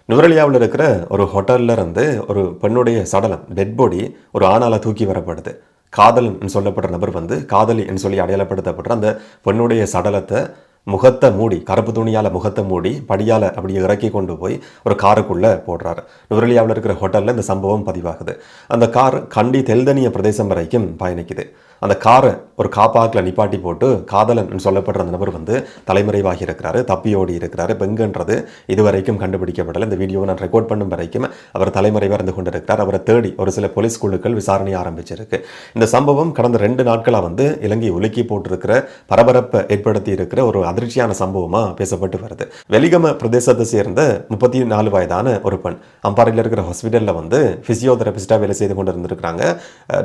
நுவரெலியாவில் இருக்கிற ஒரு ஹோட்டல்ல இருந்து ஒரு பெண்ணுடைய சடலம் டெட் பாடி ஒரு ஆணால தூக்கி வரப்படுது. காதலன் சொல்லப்படுற நபர் காதலி என்று சொல்லி அடையாளப்படுத்தப்படுற அந்த பெண்ணுடைய சடலத்தை முகத்தை மூடி, கருப்பு துணியால முகத்தை மூடி படியால அப்படியே இறக்கி கொண்டு போய் ஒரு காருக்குள்ள போடுறாரு. நுவரெலியாவில் இருக்கிற ஹோட்டல்ல இந்த சம்பவம் பதிவாகுது. அந்த கார் கண்டி தெல்தனிய பிரதேசம் வரைக்கும் பயணிக்குது. அந்த காரை ஒரு காப்பாக்கில் நிப்பாட்டி போட்டு காதலன் சொல்லப்படுற அந்த நபர் தலைமறைவாகி இருக்கிறாரு, தப்பியோடி இருக்கிறாரு. பெங்குன்றது இதுவரைக்கும் கண்டுபிடிக்கப்படலை. இந்த வீடியோவை நான் ரெக்கார்ட் பண்ணும் வரைக்கும் அவர் தலைமறைவாக இருந்து கொண்டிருக்கிறார். அவரை தேடி ஒரு சில போலீஸ் குழுக்கள் விசாரணை ஆரம்பிச்சிருக்கு. இந்த சம்பவம் கடந்த 2 நாட்களாக இலங்கை உலுக்கி போட்டிருக்கிற பரபரப்பை ஏற்படுத்தி இருக்கிற ஒரு அதிர்ச்சியான சம்பவமா பேசப்பட்டு வருது. வெலிகம பிரதேசத்தை சேர்ந்த 34 வயதான ஒரு பெண் அம்பாறையில் இருக்கிற ஹாஸ்பிட்டலில் பிசியோதெரபிஸ்டா வேலை செய்து கொண்டு இருந்திருக்கிறாங்க.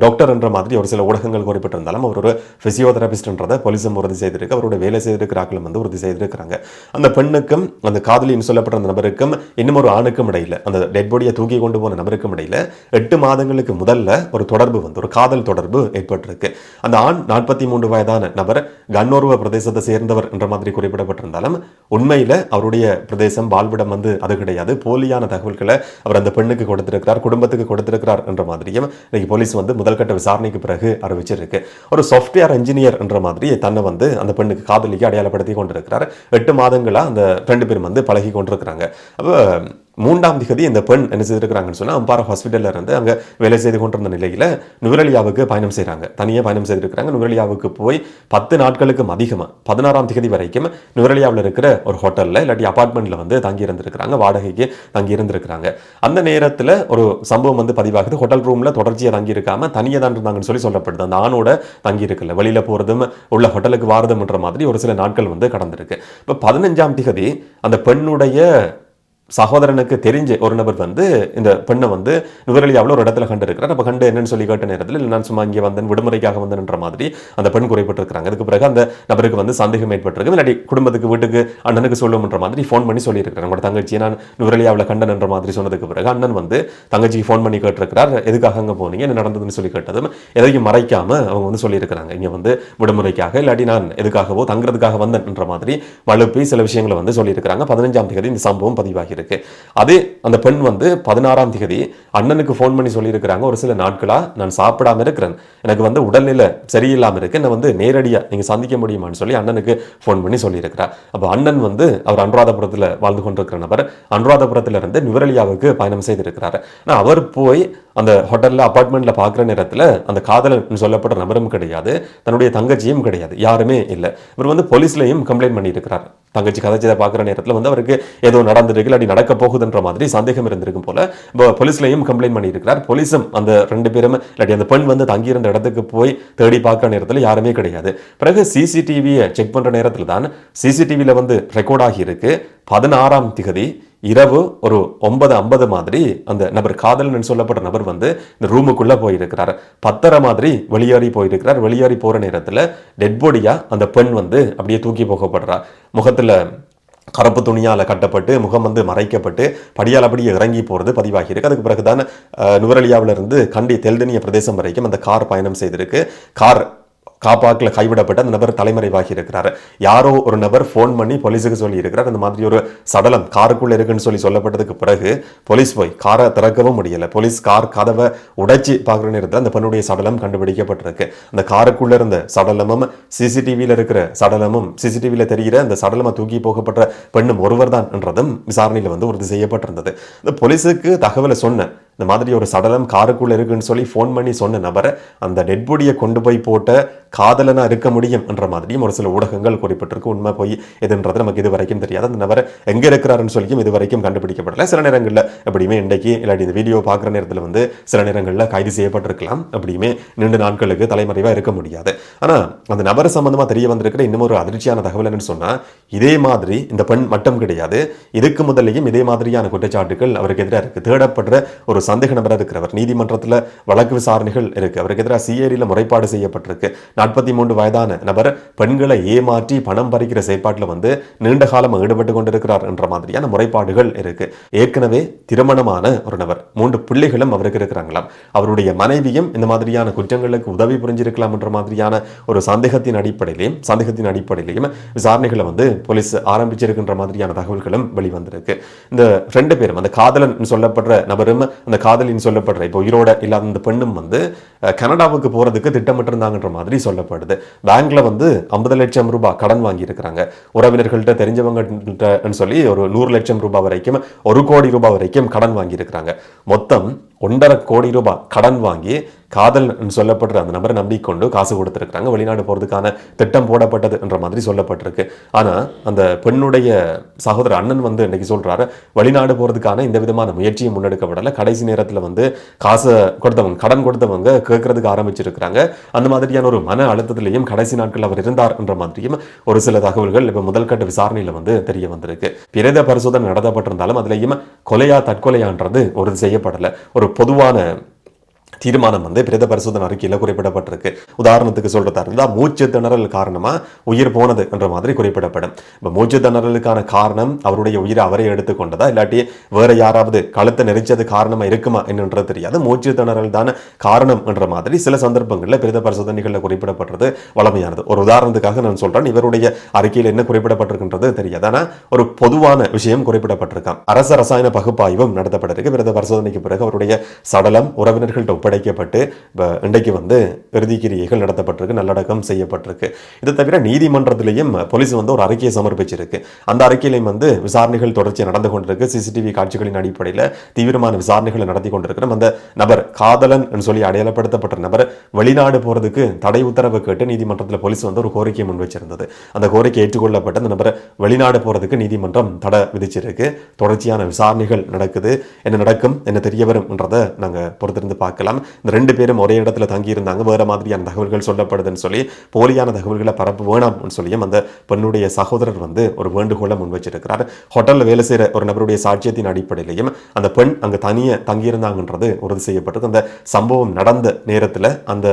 டாக்டர் என்ற மாதிரி ஒரு சில ஊடகங்கள் குறிப்பிட்டிருந்தாலும் அவர் ஒரு பிசியோதெரபிஸ்ட்ன்றதை போலீஸும் உறுதி செய்திருக்கு. அவருடைய வேலை செய்திருக்கிறார்களும் உறுதி செய்திருக்கிறாங்க. அந்த பெண்ணுக்கும் அந்த காதலின்னு சொல்லப்பட்ட அந்த நபருக்கும் இன்னும் ஒரு ஆணுக்கும் இடையில, அந்த டெட் பாடியை தூக்கி கொண்டு போன நபருக்கும் இடையில 8 மாதங்களுக்கு முதல்ல ஒரு தொடர்பு ஒரு காதல் தொடர்பு ஏற்பட்டிருக்கு. அந்த ஆண் 43 வயதான நபர் கண்ணோர்வ பிரதேசத்தை சேர்ந்தவர் என்ற மாதிரி குறிப்பிடப்பட்டிருந்தாலும் உண்மையில அவருடைய பிரதேசம் வாழ்விடம் அது கிடையாது. போலியான தகவல்களை அவர் அந்த பெண்ணுக்கு கொடுத்திருக்கிறார், குடும்பத்துக்கு கொடுத்திருக்கிறார் என்ற மாதிரியும் இன்னைக்கு போலீஸ் முதல்கட்ட விசாரணைக்கு பிறகு அறிவிச்சிருக்கு. ஒரு சாஃப்ட்வேர் இன்ஜினியர் என்ற மாதிரி தன்னை அந்த பெண்ணுக்கு காதலிக்கு அடையாளப்படுத்தி கொண்டிருக்கிறார். 8 மாதங்களா அந்த 2 பேரும் பழகி கொண்டிருக்கிறாங்க. அப்போ 3ஆம் தேதி இந்த பெண் என்ன செய்திருக்கிறாங்கன்னு சொன்னா அம்பாறை ஹாஸ்பிட்டல்ல இருந்து அங்க வேலை செய்து கொண்டிருந்த நிலையில நுவரெலியாவுக்கு பயணம் செய்யறாங்க. தனியாக பயணம் செய்திருக்கிறாங்க. நுவரெலியாவுக்கு போய் 10 நாட்களுக்கும் அதிகமா 16ஆம் தேதி வரைக்கும் நுவரெலியாவில் இருக்கிற ஒரு ஹோட்டல்ல இல்லாட்டி அபார்ட்மெண்ட்ல தங்கி இருந்திருக்கிறாங்க. வாடகைக்கு தங்கி இருந்திருக்கிறாங்க. அந்த நேரத்தில் ஒரு சம்பவம் பதிவாகுது. ஹோட்டல் ரூம்ல தொடர்ச்சியாக தங்கி இருக்காம தனியாக தான் இருந்தாங்கன்னு சொல்லப்படுது. அந்த ஆணோட தங்கி இருக்கல, வெளியில போறதும் உள்ள ஹோட்டலுக்கு வாரதும்ன்ற மாதிரி ஒரு சில நாட்கள் கடந்திருக்கு. இப்போ 15ஆம் தேதி அந்த பெண்ணுடைய சகோதரனுக்கு தெரிஞ்ச ஒரு நபர் இந்த பெண்ணை நுவரெலியாவில் ஒரு இடத்துல கண்டு இருக்கிறார். அப்போ கண்டு என்னன்னு சொல்லி கேட்ட நேரத்தில் நான் சும்மா இங்கே வந்தேன், விடுமுறைக்காக வந்தேன்ற மாதிரி அந்த பெண் குறிப்பிட்டிருக்கிறாங்க. அதுக்கு பிறகு அந்த நபருக்கு சந்தேகம் ஏற்பட்டிருக்கு. இல்லாட்டி குடும்பத்துக்கு வீட்டுக்கு அண்ணனுக்கு சொல்லும்ன்ற மாதிரி ஃபோன் பண்ணி சொல்லியிருக்கிறார். உங்களோட தங்கச்சியை நான் நுவரெலியாவில் கண்டன் என்ற மாதிரி சொன்னதுக்கு பிறகு அண்ணன் தங்கச்சிக்கு ஃபோன் பண்ணி கேட்டிருக்கிறார். எதுக்காக அங்கே போனீங்க, என்ன நடந்ததுன்னு சொல்லி கேட்டதும் எதையும் மறைக்காம அவங்க சொல்லியிருக்கிறாங்க. இங்கே விடுமுறைக்காக இல்லாட்டி நான் எதுக்காகவோ தங்குறதுக்காக வந்தேன் என்ற மாதிரி வலுப்பி சில விஷயங்களை சொல்லியிருக்கிறாங்க. 15ஆம் தேதி இந்த சம்பவம் பதிவாகி அதே அந்த பெண் 16ஆம் தேதி அண்ணனுக்கு போன் பண்ணி சொல்லி இருக்கிறாங்க. ஒரு சில நாட்களா நான் சாப்பிடாம இருக்கிறேன், எனக்கு உடல்நிலை சரியில்லாம இருக்கு, என்ன நேரடியா நீங்க சந்திக்க முடியுமான்னு சொல்லி அண்ணனுக்கு போன் பண்ணி சொல்லி இருக்கிறார். அப்ப அண்ணன் அவர் அனுராதபுரத்தில் வாழ்ந்து கொண்டிருக்கிற நபர் அனுராதபுரத்துல இருந்து நுவரெலியாவுக்கு பயணம் செய்திருக்கிறார். அவர் போய் அந்த ஹோட்டல்ல அபார்ட்மெண்ட்ல பாக்குற நேரத்தில் அந்த காதலன் சொல்லப்பட்ட நபரும் கிடையாது, தன்னுடைய தங்கச்சியும் கிடையாது, யாருமே இல்லை. இவர் போலீஸ்லயும் கம்ப்ளைண்ட் பண்ணி இருக்கிறார். தங்கச்சி கதைச்சதை பார்க்குற நேரத்தில் அவருக்கு ஏதோ நடந்திருக்கு இல்லாட்டி நடக்க போகுதுன்ற மாதிரி சந்தேகம் இருந்திருக்கும் போல போலீஸ்லையும் கம்ப்ளைண்ட் பண்ணியிருக்கிறார். போலீஸும் அந்த 2 பேரும் இல்லாட்டி அந்த பெண் தங்கியிருந்த இடத்துக்கு போய் தேடி பார்க்குற நேரத்தில் யாருமே கிடையாது. பிறகு சிசிடிவியை செக் பண்ற நேரத்தில் தான் சிசிடிவியில் ரெக்கார்ட் ஆகி இருக்கு. 16ஆம் தேதி இரவு ஒரு 9:50 மாதிரி அந்த நபர் காதலன் சொல்லப்பட்ட நபர் இந்த ரூமுக்குள்ள போயிருக்கிறார். 10:30 மாதிரி வெளியேறி போயிருக்கிறார். வெளியேறி போற நேரத்தில் டெட் பாடியா அந்த பெண் அப்படியே தூக்கி போகப்படுறார். முகத்துல கருப்பு துணியால் கட்டப்பட்டு முகம் மறைக்கப்பட்டு படியால் அப்படியே இறங்கி போகிறது பதிவாகி இருக்கு. அதுக்கு பிறகுதான் நுவரெலியாவிலிருந்து இருந்து கண்டி தெல்தனிய பிரதேசம் வரைக்கும் அந்த கார் பயணம் செய்திருக்கு. கார் காப்பாக்கில் கைவிடப்பட்டு அந்த நபர் தலைமறைவாகி இருக்கிறார். யாரோ ஒரு நபர் ஃபோன் பண்ணி போலீஸுக்கு சொல்லி இருக்கிறார். அந்த மாதிரி ஒரு சடலம் காருக்குள்ள இருக்குன்னு சொல்லப்பட்டதுக்கு பிறகு போலீஸ் போய் காரை திறக்கவும் முடியல. போலீஸ் கார் கதவை உடைச்சி பார்க்குற நேரத்தில் அந்த பெண்ணுடைய சடலம் கண்டுபிடிக்கப்பட்டிருக்கு. அந்த காருக்குள்ள இருந்த சடலமும் சிசிடிவியில் இருக்கிற சடலமும் சிசிடிவியில் தெரிகிற அந்த சடலமாக தூக்கி போகப்பட்ட பெண்ணும் ஒருவர் தான் என்றதும் விசாரணையில் உறுதி செய்யப்பட்டிருந்தது. இந்த போலீஸுக்கு தகவலை சொன்ன இந்த மாதிரி ஒரு சடலம் காருக்குள்ள இருக்குன்னு சொல்லி ஃபோன் பண்ணி சொன்ன நபரை அந்த டெட் பாடியை கொண்டு போய் போட்ட காதலனா இருக்க முடியும் என்ற மாதிரியும் ஒரு சில ஊடகங்கள் குறிப்பிட்டிருக்கு. உண்மை போய் எதுன்றது நமக்கு இது வரைக்கும் தெரியாது. அந்த நபர் எங்க இருக்கிறாருன்னு சொல்லியும் இது வரைக்கும் கண்டுபிடிக்கப்படல. சில நேரங்களில் எப்படியுமே இன்றைக்கு இல்லாட்டி இந்த வீடியோ பார்க்குற நேரத்தில் சில நேரங்களில் கைது செய்யப்பட்டிருக்கலாம். அப்படியுமே நீண்ட நாட்களுக்கு தலைமறைவாக இருக்க முடியாது. ஆனால் அந்த நபர் சம்பந்தமாக தெரிய வந்திருக்கிற இன்னும் ஒரு அதிர்ச்சியான தகவல் என்னன்னு சொன்னால், இதே மாதிரி இந்த பெண் மட்டும் கிடையாது, இதுக்கு முதலையும் இதே மாதிரியான குற்றச்சாட்டுகள் அவருக்கு எதிராக இருக்கு. தேடப்படுற ஒரு சந்தேக நபராக இருக்கிறவர் நீதிமன்றத்தில் வழக்கு விசாரணைகள் இருக்கு. அவருக்கு எதிராக சிஐடியில் முறைப்பாடு செய்யப்பட்டிருக்கு. 43 வயதான நபர் பெண்களை ஏமாற்றி பணம் பறிக்கிற செயற்பாட்டில் வந்து நீண்ட காலம் ஈடுபட்டு கொண்டிருக்கிறார் என்ற மாதிரியான முறைப்பாடுகள் இருக்கு. ஏற்கனவே திருமணமான ஒரு நபர், 3 பிள்ளைகளும் அவருக்கு இருக்கிறாங்களாம். அவருடைய மனைவியும் இந்த மாதிரியான குற்றங்களுக்கு உதவி புரிஞ்சிருக்கலாம் என்ற மாதிரியான ஒரு சந்தேகத்தின் அடிப்படையிலையும் விசாரணைகளை வந்து போலீஸ் ஆரம்பிச்சிருக்கின்ற மாதிரியான தகவல்களும் வெளிவந்திருக்கு. இந்த 2 பேரும், அந்த காதலன் சொல்லப்படுற நபரும் அந்த காதலின் சொல்லப்படுற இப்போ உயிரோட இல்லாத இந்த பெண்ணும் வந்து கனடாவுக்கு போறதுக்கு திட்டமிட்டு இருந்தாங்கன்ற மாதிரி சொல்லப்படுது. பேங்க்ல வந்து 50 லட்சம் ரூபாய் கடன் வாங்கி இருக்கிறாங்க. உறவினர்கள்ட்ட தெரிஞ்சவங்க சொல்லி ஒரு 100 லட்சம் ரூபாய் வரைக்கும் 1 கோடி ரூபாய் வரைக்கும் கடன் வாங்கி இருக்கிறாங்க. மொத்தம் 1.5 கோடி ரூபாய் கடன் வாங்கி காதல் சொல்லப்படுற அந்த நபரை நம்பிக்கொண்டு காசு கொடுத்திருக்கிறாங்க. வெளிநாடு போறதுக்கான திட்டம் போடப்பட்டது என்ற மாதிரி சொல்லப்பட்டிருக்கு. ஆனா அந்த பெண்ணுடைய சகோதர அண்ணன் வந்து இன்னைக்கு சொல்றாரு, வெளிநாடு போறதுக்கான இந்த விதமான முயற்சியும் முன்னெடுக்கப்படல. கடைசி நேரத்தில் வந்து காசை கொடுத்தவங்க, கடன் கொடுத்தவங்க கேட்கறதுக்கு ஆரம்பிச்சிருக்கிறாங்க. அந்த மாதிரியான ஒரு மன அழுத்தத்திலையும் கடைசி நாட்கள் அவர் இருந்தார் என்ற மாதிரியும் ஒரு சில தகவல்கள் இப்ப முதல்கட்ட விசாரணையில வந்து தெரிய வந்திருக்கு. பிரேத பரிசோதனை நடத்தப்பட்டிருந்தாலும் அதுலயும் கொலையா தற்கொலையான்றது உறுதி செய்யப்படல. ஒரு பொதுவான தீர்மானம் வந்து பிரேத பரிசோதனை அறிக்கையில் குறிப்பிடப்பட்டிருக்கு. உதாரணத்துக்கு சொல்றதா இருந்தா மூச்சு திணறல் காரணமா உயிர் போனது என்ற மாதிரி குறிப்பிடப்படும். இப்ப மூச்சு திணறலுக்கான காரணம் அவருடைய உயிரை அவரே எடுத்துக்கொண்டதா இல்லாட்டி வேற யாராவது கழுத்தை நெரிச்சது காரணமா இருக்குமா என்னன்றது தெரியாது. மூச்சு திணறல் தான காரணம் என்ற மாதிரி சில சந்தர்ப்பங்களில் பிரேத பரிசோதனைகளில் குறிப்பிடப்பட்டது வளமையானது. ஒரு உதாரணத்துக்காக நான் சொல்றேன், இவருடைய அறிக்கையில் என்ன குறிப்பிடப்பட்டிருக்கின்றது தெரியாது. ஆனா ஒரு பொதுவான விஷயம் குறிப்பிடப்பட்டிருக்கான். அரச ரசாயன பகுப்பாய்வும் நடத்தப்பட்டிருக்கு. பிரேத பரிசோதனைக்கு பிறகு அவருடைய சடலம் உறவினர்கள்ட்ட ஒப்படைக்கப்பட்டு இன்றைக்கு வந்து இறுதிக்கிரியைகள் நடத்தப்பட்டிருக்கு, நல்லடக்கம் செய்யப்பட்டிருக்கு. இது தவிர நீதிமன்றத்திலையும் போலீஸ் வந்து ஒரு அறிக்கையை சமர்ப்பிச்சிருக்கு. அந்த அறிக்கையிலையும் வந்து விசாரணைகள் தொடர்ச்சி நடந்து கொண்டிருக்கு. சிசிடிவி காட்சிகளின் அடிப்படையில் தீவிரமான விசாரணைகளை நடத்தி கொண்டிருக்கிறோம். அந்த நபர் காதலன் சொல்லி அடையாளப்படுத்தப்பட்ட நபர் வெளிநாடு போறதுக்கு தடை உத்தரவு கேட்டு நீதிமன்றத்தில் போலீஸ் வந்து ஒரு கோரிக்கை முன் வச்சிருந்தது. அந்த கோரிக்கை ஏற்றுக்கொள்ளப்பட்ட அந்த நபர் வெளிநாடு போறதுக்கு நீதிமன்றம் தடை விதிச்சிருக்கு. தொடர்ச்சியான விசாரணைகள் நடக்குது. என்ன நடக்கும், என்ன தெரிய வரும் என்றதை நாங்க பொறுத்திருந்து பார்க்கலாம். இந்த 2 பேரும் ஒரே இடத்துல தங்கி இருந்தாங்க, வேற மாதிரியான தகவல்கள் சொல்லப்படுதுன்னு சொல்லி போலியான தகவல்களை பரப்ப வேணாம் சொல்லியும் அந்த பெண்ணுடைய சகோதரர் வந்து ஒரு வேண்டுகோளை முன் வச்சிருக்கிறார். ஹோட்டல்ல வேலை செய்யற ஒரு நபருடைய சாட்சியத்தின் அடிப்படையிலையும் அந்த பெண் அங்க தனியே தங்கியிருந்தாங்கன்றது உறுதி செய்யப்பட்டது. அந்த சம்பவம் நடந்த நேரத்தில் அந்த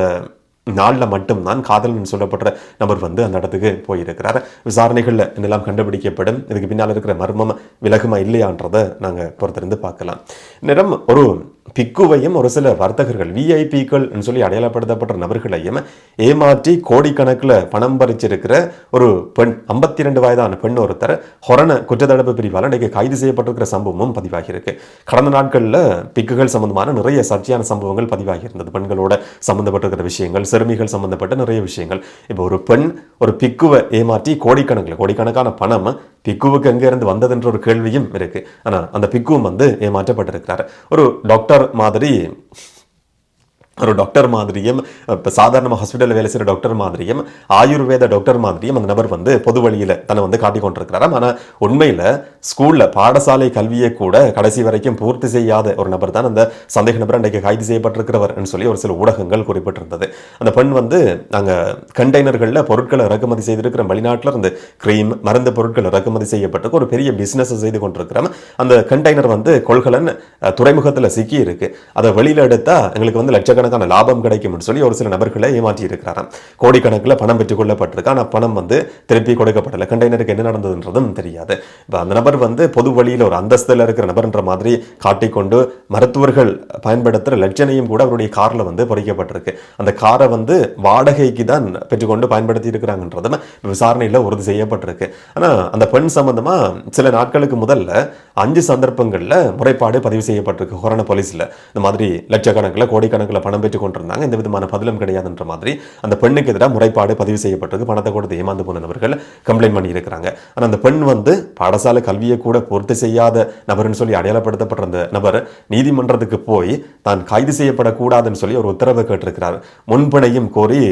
நாளில் மட்டும்தான் காதலன் சொல்லப்படுற நபர் வந்து அந்த இடத்துக்கு போயிருக்கிறார். விசாரணைகளில் என்னெல்லாம் கண்டுபிடிக்கப்படும், இதுக்கு பின்னால் இருக்கிற மர்மம் விலகுமா இல்லையான்றதை நாங்கள் பொறுத்திருந்து பார்க்கலாம். நேரம் ஒரு பிக்குவையும் ஒரு சில வர்த்தகர்கள் விஐபிக்கள் சொல்லி அடையாளப்படுத்தப்பட்ட நபர்களையும் ஏமாற்றி கோடிக்கணக்கில் பணம் பறிச்சிருக்கிற ஒரு பெண், 52 வயதான பெண் ஒருத்தர் ஹொரண குற்றத்தடுப்பு பிரிவால் இன்றைக்கு கைது செய்யப்பட்டிருக்கிற சம்பவமும் பதிவாகியிருக்கு. கடந்த நாட்களில் பிக்குகள் சம்பந்தமான நிறைய சர்ச்சையான சம்பவங்கள் பதிவாகியிருந்தது. பெண்களோட சம்பந்தப்பட்டிருக்கிற விஷயங்கள், சிறுமிகள் சம்பந்தப்பட்ட நிறைய விஷயங்கள். இப்போ ஒரு பெண் ஒரு பிக்குவை ஏமாற்றி கோடிக்கணக்கான பணம் பிக்குவுக்கு எங்க இருந்து வந்ததுன்ற ஒரு கேள்வியும் இருக்கு. ஆனா அந்த பிக்குவும் வந்து ஏமாற்றப்பட்டிருக்கிறார். ஒரு டாக்டர் மாதிரியும் இப்போ சாதாரணமாக ஹாஸ்பிட்டலில் வேலை செய்கிற டாக்டர் மாதிரியும் ஆயுர்வேத டாக்டர் மாதிரியும் அந்த நபர் வந்து பொது வழியில் தன்னை வந்து காட்டிக் கொண்டிருக்கிறாராம். ஆனால் உண்மையில் ஸ்கூலில் பாடசாலை கல்வியை கூட கடைசி வரைக்கும் பூர்த்தி செய்யாத ஒரு நபர் தான் அந்த சந்தேக நபர் அன்றைக்கு கைது செய்யப்பட்டிருக்கிறவர் சொல்லி ஒரு சில ஊடகங்கள் குறிப்பிட்டிருந்தது. அந்த பெண் வந்து நாங்கள் கண்டெய்னர்களில் பொருட்களை இறக்குமதி செய்திருக்கிற வெளிநாட்டில் இருந்து கிரீம், மருந்து பொருட்கள் இறக்குமதி செய்யப்பட்டு ஒரு பெரிய பிஸ்னஸ் செய்து கொண்டிருக்கிறோம். அந்த கண்டெய்னர் வந்து கொள்கலன் துறைமுகத்தில் சிக்கி இருக்கு. அதை வெளியில் எடுத்தா எங்களுக்கு வந்து லட்சக்கணக்கான லாபம் கிடைக்கும் சொல்லி ஒரு சில நபர்களை ஏமாற்றி இருக்கிறாராம். கோடிக்கணக்கில் பணம் பெற்றுக் கொள்ளப்பட்டிருக்கு. ஆனால் பணம் வந்து திருப்பி கொடுக்கப்படலை. கண்டெய்னருக்கு என்ன நடந்ததுன்றதும் தெரியாது. அந்த நபர் வந்து பொது வழியில் ஒரு அந்தஸ்தில் இருக்கிற நபர்ன்ற மாதிரி காட்டிக்கொண்டு மருத்துவர்கள் பயன்படுத்துகிற லட்சணையும் கூட அவருடைய காரில் வந்து பொறிக்கப்பட்டிருக்கு. அந்த காரை வந்து வாடகைக்கு தான் பெற்றுக்கொண்டு பயன்படுத்தி இருக்கிறாங்கன்றதும் விசாரணையில் உறுதி செய்யப்பட்டிருக்கு. ஆனால் அந்த பெண் சம்பந்தமா சில நாட்களுக்கு முதல்ல 5 சந்தர்ப்பங்களில் முறைப்பாடு பதிவு செய்யப்பட்டிருக்கு கொரோனா போலீஸில். இந்த மாதிரி லட்சக்கணக்கில் கோடிக்கணக்கில் பணம் பெற்றுக் கொண்டிருந்தாங்க, இந்த விதமான பதிலும் கிடையாதுன்ற மாதிரி அந்த பெண்ணுக்கு எதிராக முறைப்பாடு பதிவு செய்யப்பட்டிருக்கு. பணத்தை கொடுத்து ஏமாந்து போன நபர்கள் கம்ப்ளைண்ட் பண்ணி இருக்கிறாங்க. ஆனால் அந்த பெண் வந்து பாடசாலை கல்வியை கூட பூர்த்தி செய்யாத நபர்னு சொல்லி அடையாளப்படுத்தப்பட்ட அந்த நபர் நீதிமன்றத்துக்கு போய் தான் கைது செய்யப்படக்கூடாதுன்னு சொல்லி ஒரு உத்தரவை கேட்டிருக்கிறார். முன்பிணையும் கோரி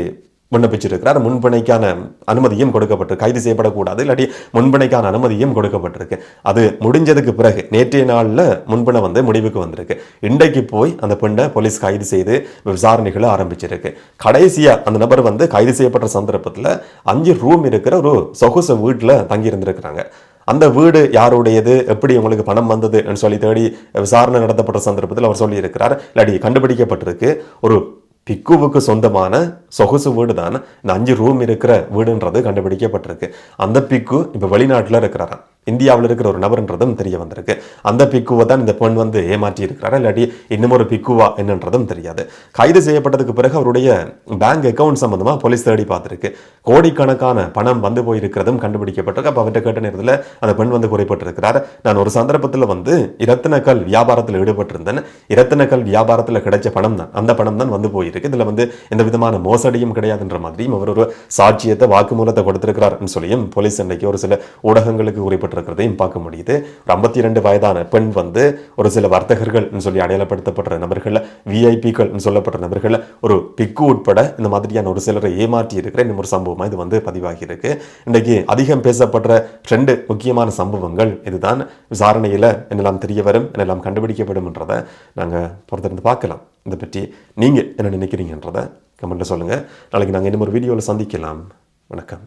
விண்ணப்பிச்சிருக்கிறார். முன்பிணைக்கான அனுமதியும் கொடுக்கப்பட்டிருக்கு. கைது செய்யப்படக்கூடாது, இல்லாட்டி முன்பிணைக்கான அனுமதியும் கொடுக்கப்பட்டிருக்கு. அது முடிஞ்சதுக்கு பிறகு நேற்றைய நாளில் முன்பிணை வந்து முடிவுக்கு வந்திருக்கு. இன்றைக்கு போய் அந்த பெண்ணை போலீஸ் கைது செய்து விசாரணைகளை ஆரம்பிச்சிருக்கு. கடைசியா அந்த நபர் வந்து கைது செய்யப்பட்ட சந்தர்ப்பத்தில் 5 ரூம் இருக்கிற ஒரு சொகுசு வீட்டில் தங்கி இருந்திருக்கிறாங்க. அந்த வீடு யாருடையது, எப்படி உங்களுக்கு பணம் வந்தது சொல்லி தேடி விசாரணை நடத்தப்பட்ட சந்தர்ப்பத்தில் அவர் சொல்லி இருக்கிறார், இல்லாட்டி கண்டுபிடிக்கப்பட்டிருக்கு. ஒரு பிக்குவுக்கு சொந்தமான சொகுசு வீடு தான் இந்த 5 ரூம் இருக்கிற வீடுன்றது கண்டுபிடிக்கப்பட்டிருக்கு. அந்த பிக்கு இப்போ வெளிநாட்டில் இருக்கிறாராம். இந்தியாவில் இருக்கிற ஒரு நபர்ன்றதும் தெரிய வந்திருக்கு. அந்த பிக்குவை தான் இந்த பெண் வந்து ஏமாற்றி இருக்கிறாரா இல்லாட்டி இன்னும் ஒரு பிக்குவா என்னன்றதும் தெரியாது. கைது செய்யப்பட்டதுக்கு பிறகு அவருடைய பேங்க் அக்கவுண்ட் சம்பந்தமா போலீஸ் தேடி பார்த்துருக்கு. கோடிக்கணக்கான பணம் வந்து போயிருக்கிறதும் கண்டுபிடிக்கப்பட்டிருக்கு. அப்போ அவர்கிட்ட கேட்ட நேரத்தில் அந்த பெண் வந்து குறைப்பட்டிருக்கிறார். நான் ஒரு சந்தர்ப்பத்தில் வந்து இரத்தினக்கல் வியாபாரத்தில் ஈடுபட்டிருந்தேன். இரத்தினக்கல் வியாபாரத்தில் கிடைச்ச பணம் தான் அந்த பணம் தான் வந்து போயிருக்கு. இதுல வந்து எந்த விதமான மோசடியும் கிடையாதுன்ற மாதிரியும் அவர் ஒரு சாட்சியத்தை வாக்குமூலத்தை கொடுத்திருக்கிறார் சொல்லியும் போலீஸ் அன்றைக்கு ஒரு சில ஊடகங்களுக்கு குறிப்பிட்டிருக்கிறதையும் பார்க்க முடியுது. ஒரு 52 வயதான பெண் வந்து ஒரு சில வர்த்தகர்கள் சொல்லி அடையாளப்படுத்தப்பட்ட நபர்கள், விஐபிக்கள் சொல்லப்பட்ட நபர்கள், ஒரு பிக்கு உட்பட இந்த மாதிரியான ஒரு சிலரை ஏமாற்றி இருக்கிற இன்னும் ஒரு சம்பவமா இது வந்து பதிவாகி இருக்கு. இன்றைக்கு அதிகம் பேசப்படுற 2 முக்கியமான சம்பவங்கள் இதுதான். விசாரணையில என்னெல்லாம் தெரிய வரும், என்னெல்லாம் கண்டுபிடிக்கப்படும் என்றதை நாங்க பொறுத்திருந்து பார்க்கலாம். இதை பற்றி நீங்க என்ன நினைக்கிறீங்கன்றதை கமெண்ட்ல சொல்லுங்க. நாளைக்கு நாங்கள் இன்னும் ஒரு வீடியோவில் சந்திக்கலாம். வணக்கம்.